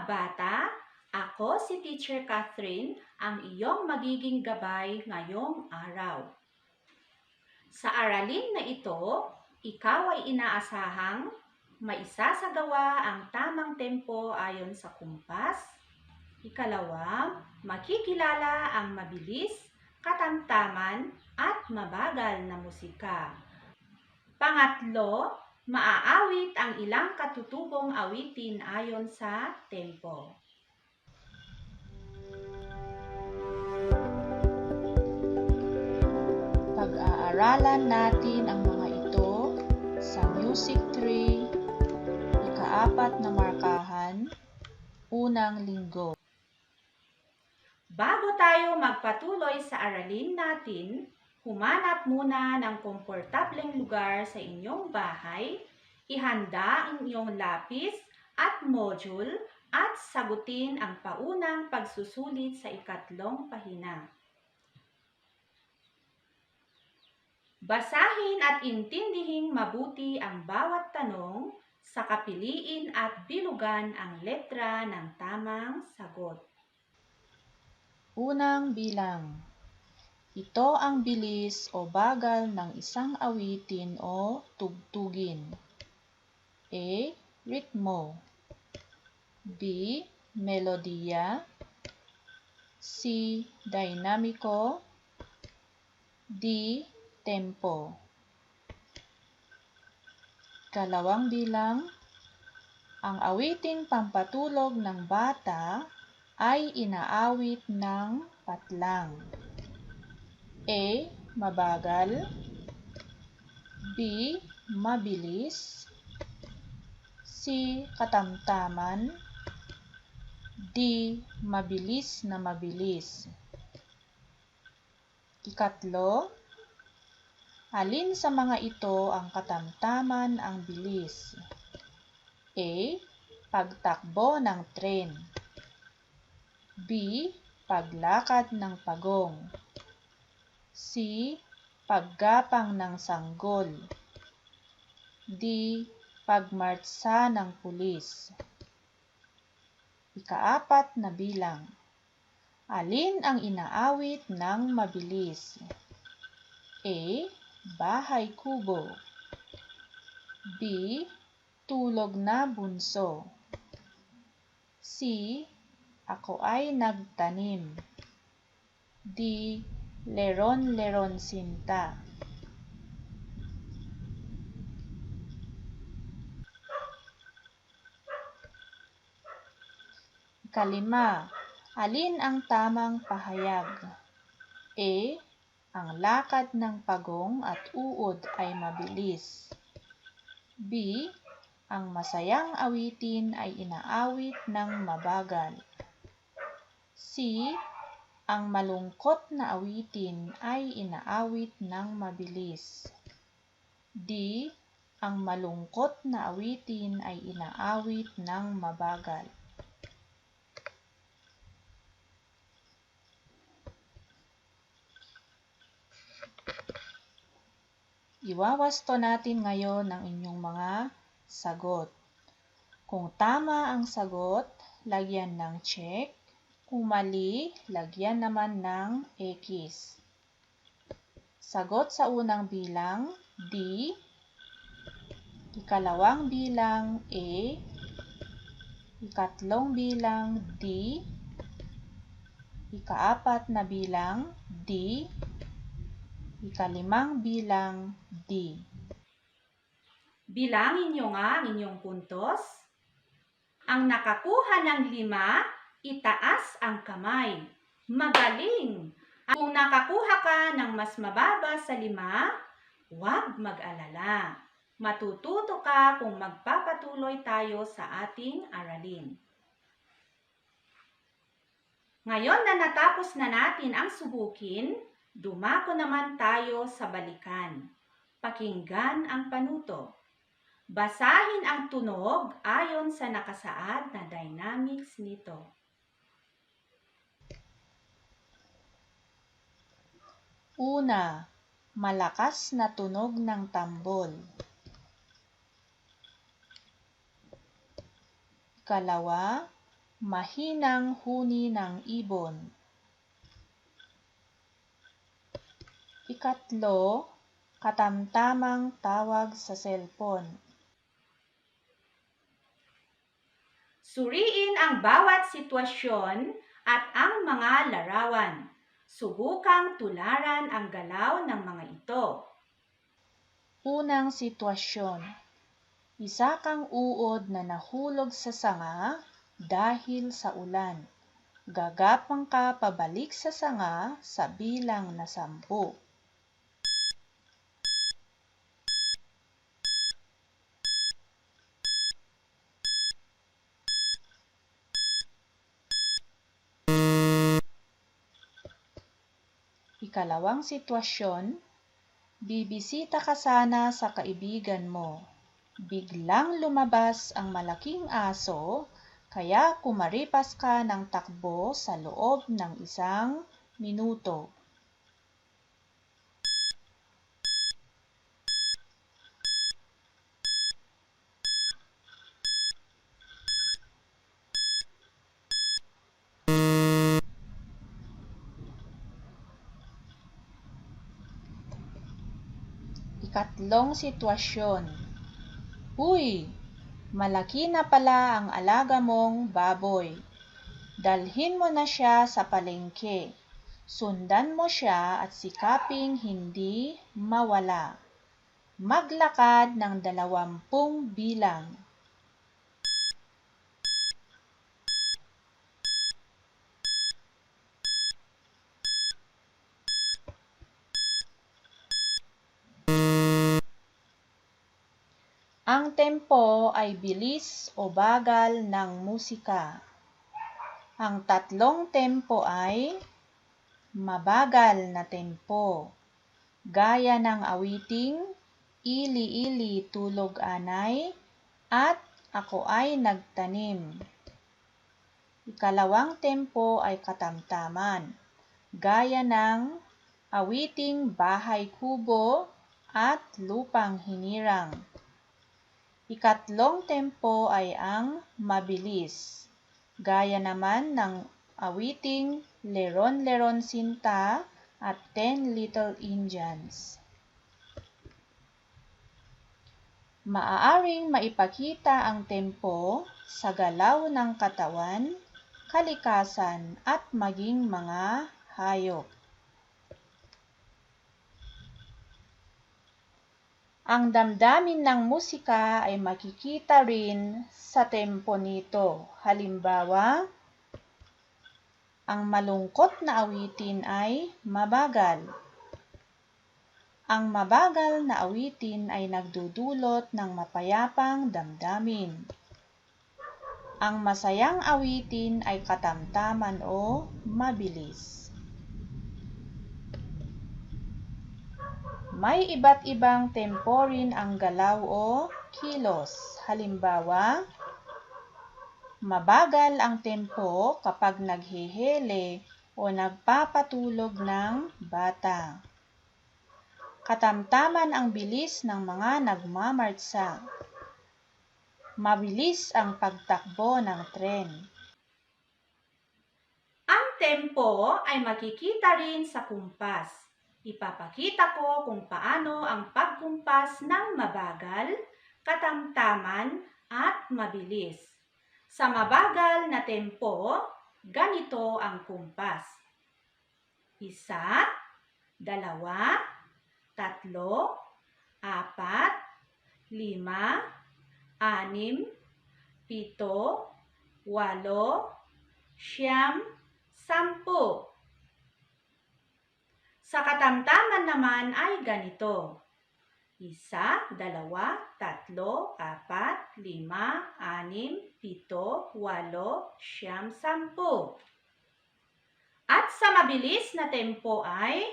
bata, ako si Teacher Catherine, ang iyong magiging gabay ngayong araw. Sa aralin na ito, ikaw ay inaasahang maisasagawa ang tamang tempo ayon sa kumpas. Ikalawa, makikilala ang mabilis, katamtaman at mabagal na musika. Pangatlo, maaawit ang ilang katutubong awitin ayon sa tempo. Pag-aaralan natin ang mga ito sa Music 3, ika-4 na markahan, unang linggo. Bago tayo magpatuloy sa aralin natin, humanap muna ng komportableng lugar sa inyong bahay, ihanda ang inyong lapis at module at sagutin ang paunang pagsusulit sa ikatlong pahina. Basahin at intindihing mabuti ang bawat tanong, saka piliin at bilugan ang letra ng tamang sagot. Unang bilang. Ito ang bilis o bagal ng isang awitin o tugtugin. A. Ritmo. B. Melodiya. C. Dinamiko. D. Tempo. Kalawang bilang. Ang awiting pampatulog ng bata ay inaawit ng patlang. A. Mabagal. B. Mabilis. C. Katamtaman. D. Mabilis na mabilis. Ikatlo, alin sa mga ito ang katamtaman ang bilis? A. Pagtakbo ng tren. B. Paglakad ng pagong. C. Paggapang ng sanggol. D. Pagmartsa ng pulis. Ika-4 na bilang. Alin ang inaawit ng mabilis? A. Bahay kubo. B. Tulog na bunso. C. Ako ay nagtanim. D. Leron-leron sinta. Ikalima, alin ang tamang pahayag? A. Ang lakad ng pagong at uod ay mabilis. B. Ang masayang awitin ay inaawit ng mabagal. C. Ang malungkot na awitin ay inaawit ng mabilis. D. Ang malungkot na awitin ay inaawit ng mabagal. Iwawasto natin ngayon ang inyong mga sagot. Kung tama ang sagot, lagyan ng check. Kung mali, lagyan naman ng X. Sagot sa unang bilang, D. Ikalawang bilang, A. Ikatlong bilang, D. Ika-4 na bilang, D. Ika-5 bilang, D. Bilangin niyo nga ang inyong puntos. Ang nakakuha ng 5, itaas ang kamay. Magaling! Kung nakakuha ka ng mas mababa sa 5, huwag mag-alala. Matututo ka kung magpapatuloy tayo sa ating aralin. Ngayon na natapos na natin ang subukin, dumako naman tayo sa balikan. Pakinggan ang panuto. Basahin ang tunog ayon sa nakasaad na dynamics nito. Una, malakas na tunog ng tambol. Ikalawa, mahinang huni ng ibon. Ikatlo, katamtamang tawag sa cellphone. Suriin ang bawat sitwasyon at ang mga larawan. Subukang tularan ang galaw ng mga ito. Unang sitwasyon. Isa kang uod na nahulog sa sanga dahil sa ulan. Gagapang ka pabalik sa sanga sa bilang na 10. Ikalawang sitwasyon, bibisita ka sana sa kaibigan mo. Biglang lumabas ang malaking aso, kaya kumaripas ka ng takbo sa loob ng 1 minuto. Ikatlong sitwasyon. Uy! Malaki na pala ang alaga mong baboy. Dalhin mo na siya sa palengke. Sundan mo siya at sikaping hindi mawala. Maglakad ng 20 bilang. Ang tempo ay bilis o bagal ng musika. Ang tatlong tempo ay mabagal na tempo, gaya ng awiting Ili-ili tulog anay at Ako ay nagtanim. Ikalawang tempo ay katamtaman, gaya ng awiting Bahay Kubo at Lupang Hinirang. Ikatlong tempo ay ang mabilis, gaya naman ng awiting Leron-Leron Sinta at 10 Little Indians. Maaaring maipakita ang tempo sa galaw ng katawan, kalikasan at maging mga hayop. Ang damdamin ng musika ay makikita rin sa tempo nito. Halimbawa, ang malungkot na awitin ay mabagal. Ang mabagal na awitin ay nagdudulot ng mapayapang damdamin. Ang masayang awitin ay katamtaman o mabilis. May iba't ibang tempo rin ang galaw o kilos. Halimbawa, mabagal ang tempo kapag naghehele o nagpapatulog ng bata. Katamtaman ang bilis ng mga nagmamartsa. Mabilis ang pagtakbo ng tren. Ang tempo ay makikita rin sa kumpas. Ipapakita ko kung paano ang pagkumpas ng mabagal, katamtaman at mabilis. Sa mabagal na tempo, ganito ang kumpas. 1, 2, 3, 4, 5, 6, 7, 8, 9, 10. Sa katamtaman naman ay ganito. 1, 2, 3, 4, 5, 6, 7, 8, 9, 10. At sa mabilis na tempo ay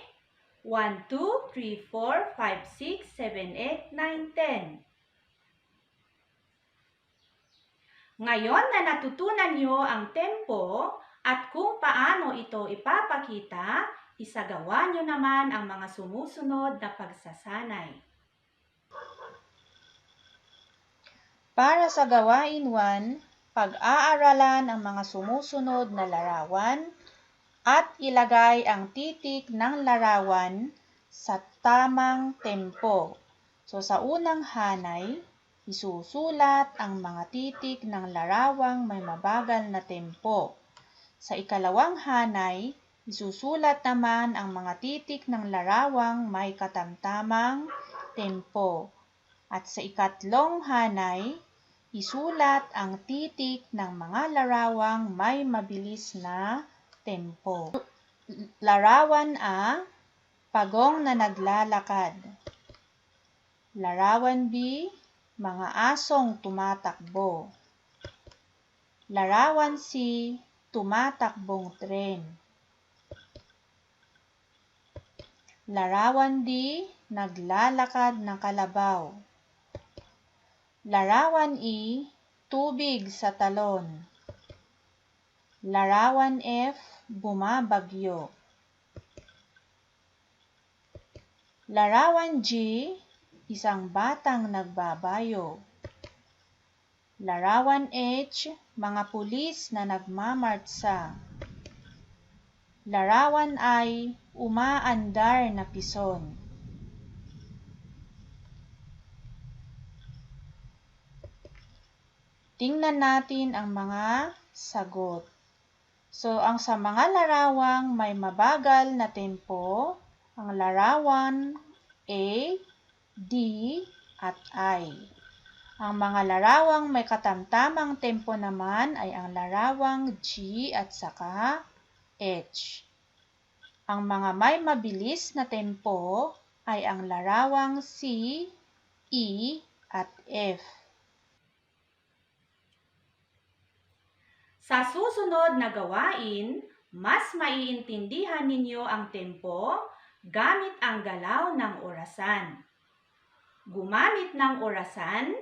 1, 2, 3, 4, 5, 6, 7, 8, 9, 10. Ngayon na natutunan niyo ang tempo at kung paano ito ipapakita, isagawa niyo naman ang mga sumusunod na pagsasanay. Para sa gawain 1, Pag-aaralan ang mga sumusunod na larawan at ilagay ang titik ng larawan sa tamang tempo. So sa unang hanay, isusulat ang mga titik ng larawang may mabagal na tempo. Sa ikalawang hanay, isusulat naman ang mga titik ng larawang may katamtamang tempo. At sa ikatlong hanay, isulat ang titik ng mga larawang may mabilis na tempo. Larawan A, pagong na naglalakad. Larawan B, mga asong tumatakbo. Larawan C, tumatakbong tren. Larawan D, naglalakad ng kalabaw. Larawan E, tubig sa talon. Larawan F, bumabagyo. Larawan G, isang batang nagbabayo. Larawan H, mga pulis na nagmamartsa. Larawan I, umaandar na pison. Tingnan natin ang mga sagot. So, sa mga larawang may mabagal na tempo, ang larawan A, D, at I. Ang mga larawang may katamtamang tempo naman ay ang larawang G at saka H. Ang mga may mabilis na tempo ay ang larawang C, E, at F. Sa susunod na gawain, mas maiintindihan ninyo ang tempo gamit ang galaw ng orasan. Gumamit ng orasan,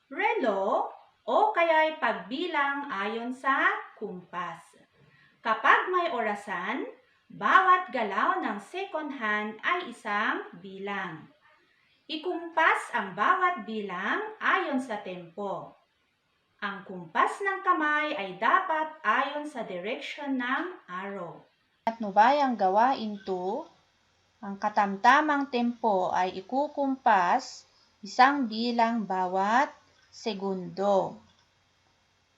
relo, o kaya'y pagbilang ayon sa kumpas. Kapag may orasan, bawat galaw ng second hand ay isang bilang. Ikumpas ang bawat bilang ayon sa tempo. Ang kumpas ng kamay ay dapat ayon sa direksyon ng arrow. At nubayang gawain 2, ang katamtamang tempo ay ikukumpas isang bilang bawat segundo.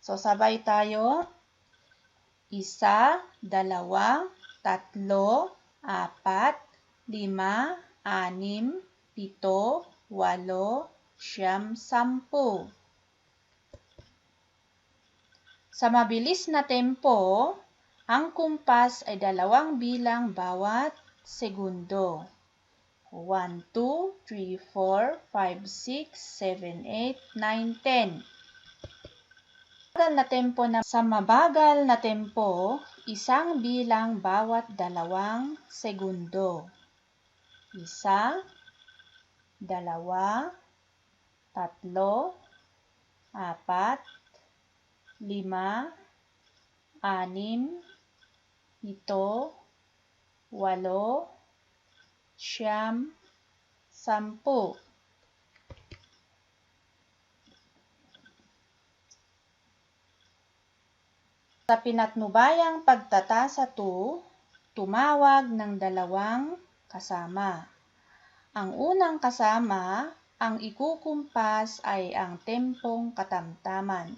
So sabay tayo. 1, 2, 3, 4, 5, 6, 7, 8, 9, 10. Sa mabilis na tempo, ang kumpas ay 2 bilang bawat segundo. 1, 2, 3, 4, 5, 6, 7, 8, 9, 10. Sa mabagal na tempo, isang bilang bawat 2 segundo. 1, 2, 3, 4, 5, 6, 7, 8, 9, 10. Sa pinatnubayang pagtatasa 2, tumawag ng 2 kasama. Ang unang kasama, ang ikukumpas ay ang tempong katamtaman.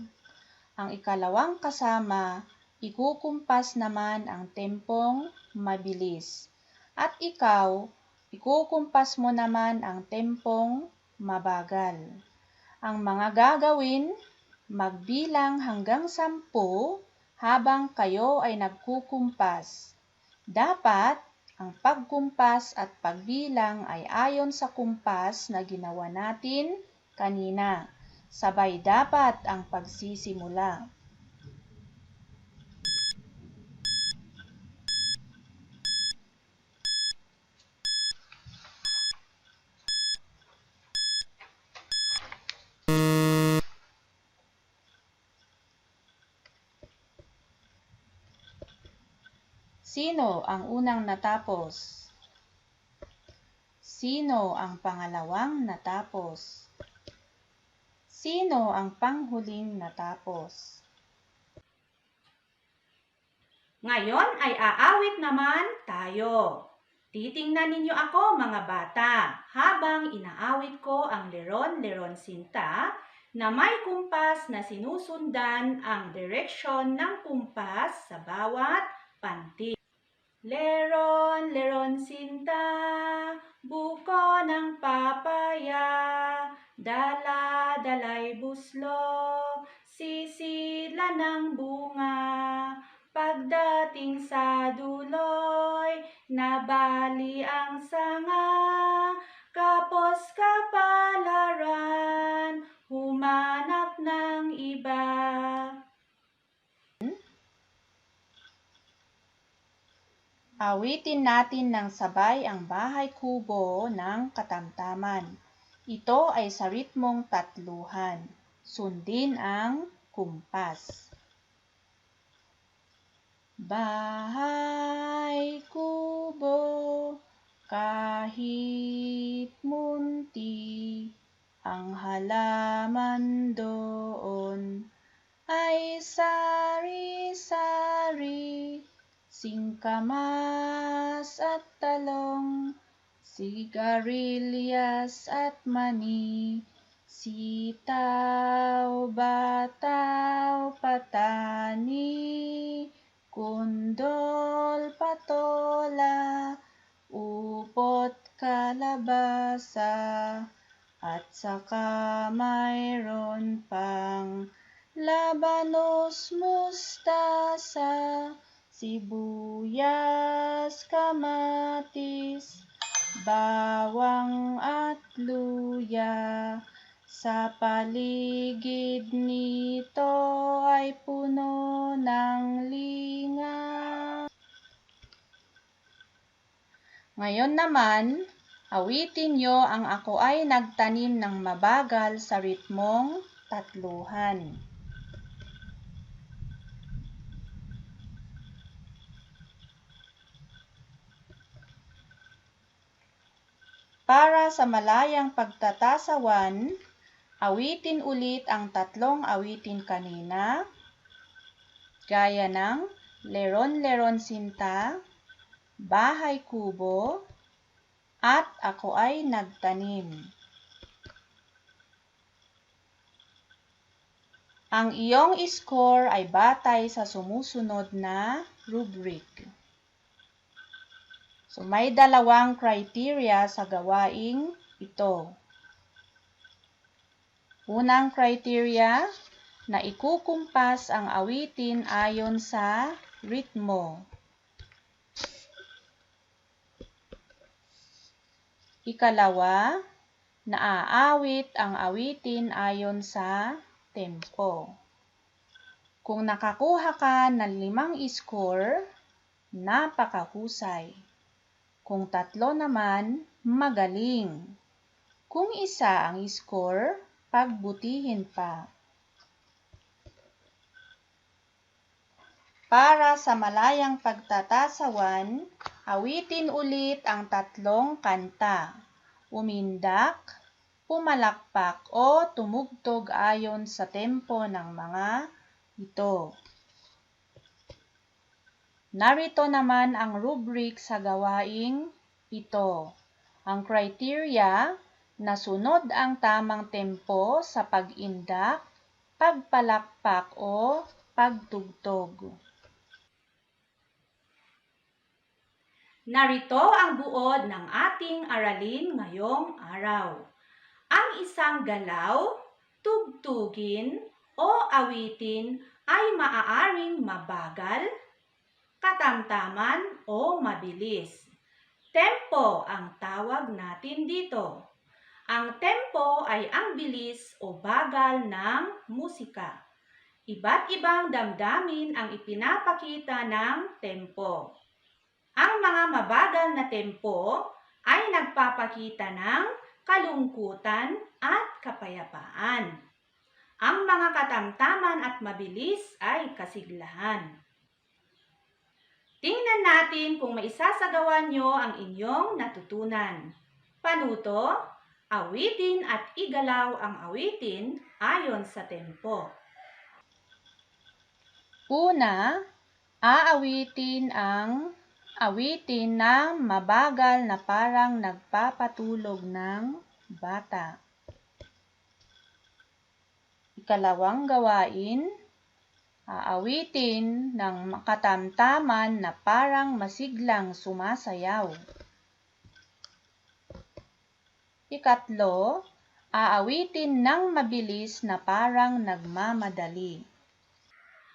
Ang ikalawang kasama, ikukumpas naman ang tempong mabilis. At ikaw, ikukumpas mo naman ang tempong mabagal. Ang mga gagawin, magbilang hanggang 10 habang kayo ay nagkukumpas. Dapat, ang pagkumpas at pagbilang ay ayon sa kumpas na ginawa natin kanina. Sabay dapat ang pagsisimula. Sino ang unang natapos? Sino ang pangalawang natapos? Sino ang panghuling natapos? Ngayon ay aawit naman tayo. Titingnan ninyo ako mga bata habang inaawit ko ang Leron-Leron Sinta na may kumpas na sinusundan ang direksyon ng kumpas sa bawat panty. Leron, Leron Sinta, buko ng papaya, dala-dalay buslo, sisila ng bunga. Pagdating sa duloy, nabali ang sanga, kapos kapalaran, humanap ng iba. Awitin natin ng sabay ang Bahay Kubo ng Katamtaman. Ito ay sa ritmong tatluhan. Sundin ang kumpas. Bahay kubo, kahit munti, ang halaman doon ay sari-sari, singkamas at talong, sigarilyas at mani, sitaw, bataw, patani, kundol, patola, upot, kalabasa, at saka mayroon pang labanos, mustasa, sibuyas, kamatis, bawang at luya. Sa paligid nito ay puno ng linga. Ngayon naman, awitin nyo ang Ako ay nagtanim ng mabagal sa ritmong tatluhan. Para sa malayang pagtatasawan, awitin ulit ang tatlong awitin kanina, gaya ng Leron-Leron Sinta, Bahay Kubo, at Ako ay nagtanim. Ang iyong score ay batay sa sumusunod na rubric. So may dalawang criteria sa gawaing ito. Unang criteria, na ikukumpas ang awitin ayon sa ritmo. Ikalawa, naaawit ang awitin ayon sa tempo. Kung nakakuha ka ng 5 score, napakahusay. Kung 3 naman, magaling. Kung 1 ang score, pagbutihin pa. Para sa malayang pagtatasawan, awitin ulit ang 3 kanta. Umindak, pumalakpak o tumugtog ayon sa tempo ng mga ito. Narito naman ang rubric sa gawaing ito. Ang criteria, nasunod ang tamang tempo sa pag-indak, pagpalakpak o pagtugtog. Narito ang buod ng ating aralin ngayong araw. Ang isang galaw, tugtugin o awitin ay maaaring mabagal, katamtaman o mabilis. Tempo ang tawag natin dito. Ang tempo ay ang bilis o bagal ng musika. Iba't ibang damdamin ang ipinapakita ng tempo. Ang mga mabagal na tempo ay nagpapakita ng kalungkutan at kapayapaan. Ang mga katamtaman at mabilis ay kasiglahan. Tingnan natin kung maisasagawa nyo ang inyong natutunan. Panuto, awitin at igalaw ang awitin ayon sa tempo. Una, Aawitin ang awitin na mabagal na parang nagpapatulog ng bata. Ikalawang gawain, aawitin ng katamtaman na parang masiglang sumasayaw. Ikatlo, aawitin ng mabilis na parang nagmamadali.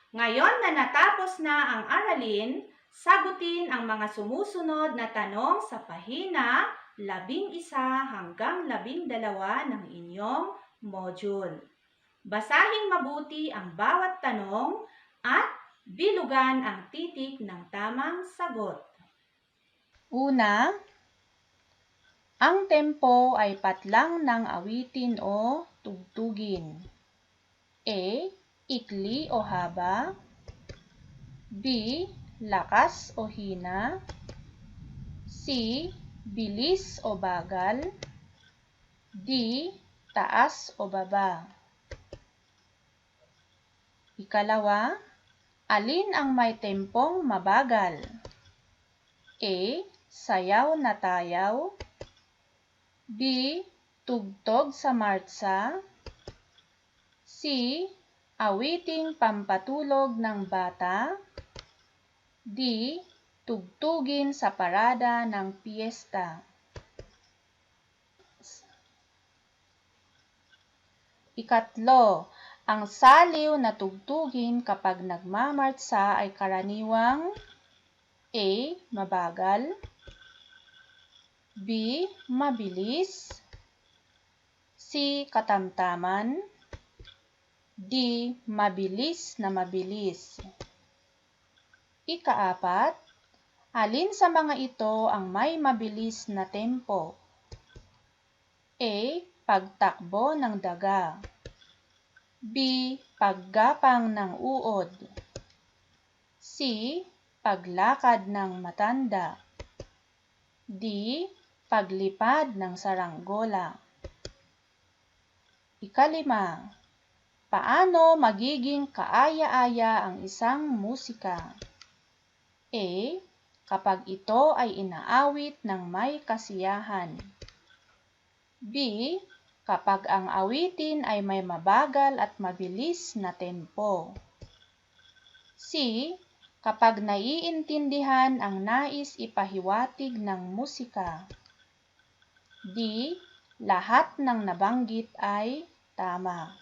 Ngayon na natapos na ang aralin, sagutin ang mga sumusunod na tanong sa pahina 11 hanggang 12 ng inyong module. Basahing mabuti ang bawat tanong at bilugan ang titik ng tamang sagot. Una, ang tempo ay patlang ng awitin o tugtugin. A. Ikli o haba. B. Lakas o hina. C. Bilis o bagal. D. Taas o baba. Ikalawa, alin ang may tempong mabagal? A. Sayaw na tayaw. B. Tugtog sa martsa. C. Awiting pampatulog ng bata. D. Tugtugin sa parada ng piyesta. Ikatlo, ang saliw na tugtugin kapag nagmamartsa ay karaniwang A. Mabagal. B. Mabilis. C. Katamtaman. D. Mabilis na mabilis. Ikaapat, alin sa mga ito ang may mabilis na tempo? A. Pagtakbo ng daga. B. Paggapang ng uod. C. Paglakad ng matanda. D. Paglipad ng saranggola. Ikalima, paano magiging kaaya-aya ang isang musika? A. Kapag ito ay inaawit ng may kasiyahan. B. Kapag ang awitin ay may mabagal at mabilis na tempo. C. Kapag naiintindihan ang nais ipahiwatig ng musika. D. Lahat ng nabanggit ay tama.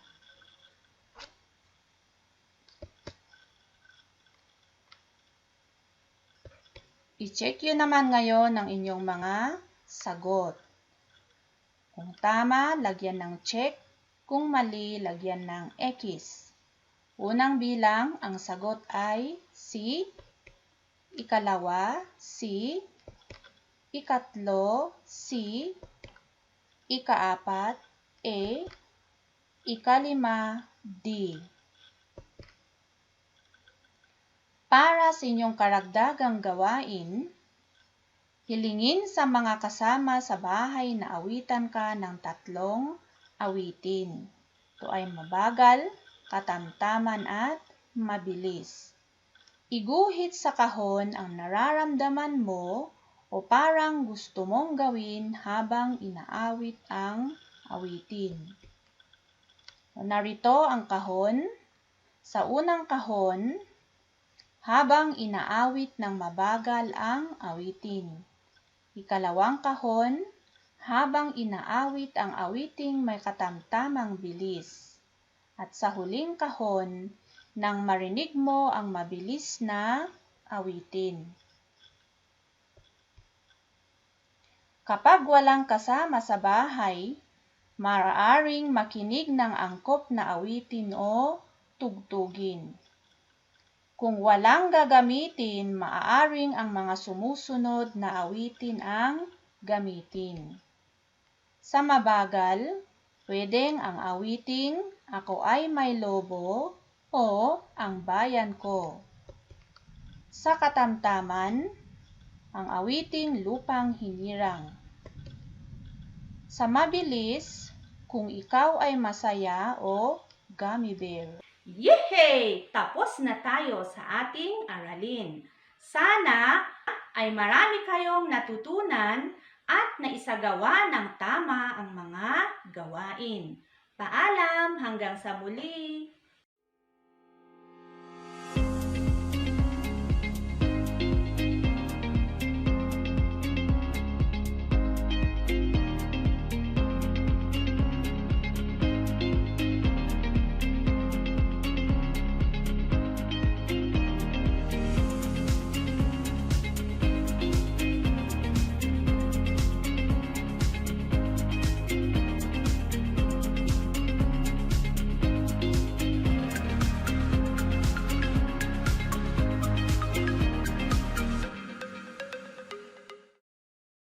I-check yun naman ngayon ang inyong mga sagot. Kung tama, lagyan ng check. Kung mali, lagyan ng X. Unang bilang, ang sagot ay C. Ikalawa, C. Ikatlo, C. Ikaapat, A. Ikalima, D. Para sa inyong karagdagang gawain, hilingin sa mga kasama sa bahay na awitan ka ng 3 awitin. Ito ay mabagal, katamtaman at mabilis. Iguhit sa kahon ang nararamdaman mo o parang gusto mong gawin habang inaawit ang awitin. Narito ang kahon. Sa unang kahon, habang inaawit ng mabagal ang awitin. Ikalawang kahon, habang inaawit ang awiting may katamtamang bilis. At sa huling kahon, nang marinig mo ang mabilis na awitin. Kapag walang kasama sa bahay, maaaring makinig ng angkop na awitin o tugtugin. Kung walang gagamitin, maaaring ang mga sumusunod na awitin ang gamitin. Sa mabagal, pwedeng ang awiting Ako ay may lobo o Ang bayan ko. Sa katamtaman, ang awiting Lupang hinirang. Sa mabilis, Kung ikaw ay masaya o Gummy bear. Yehey! Tapos na tayo sa ating aralin. Sana ay marami kayong natutunan at naisagawa ng tama ang mga gawain. Paalam hanggang sa muli!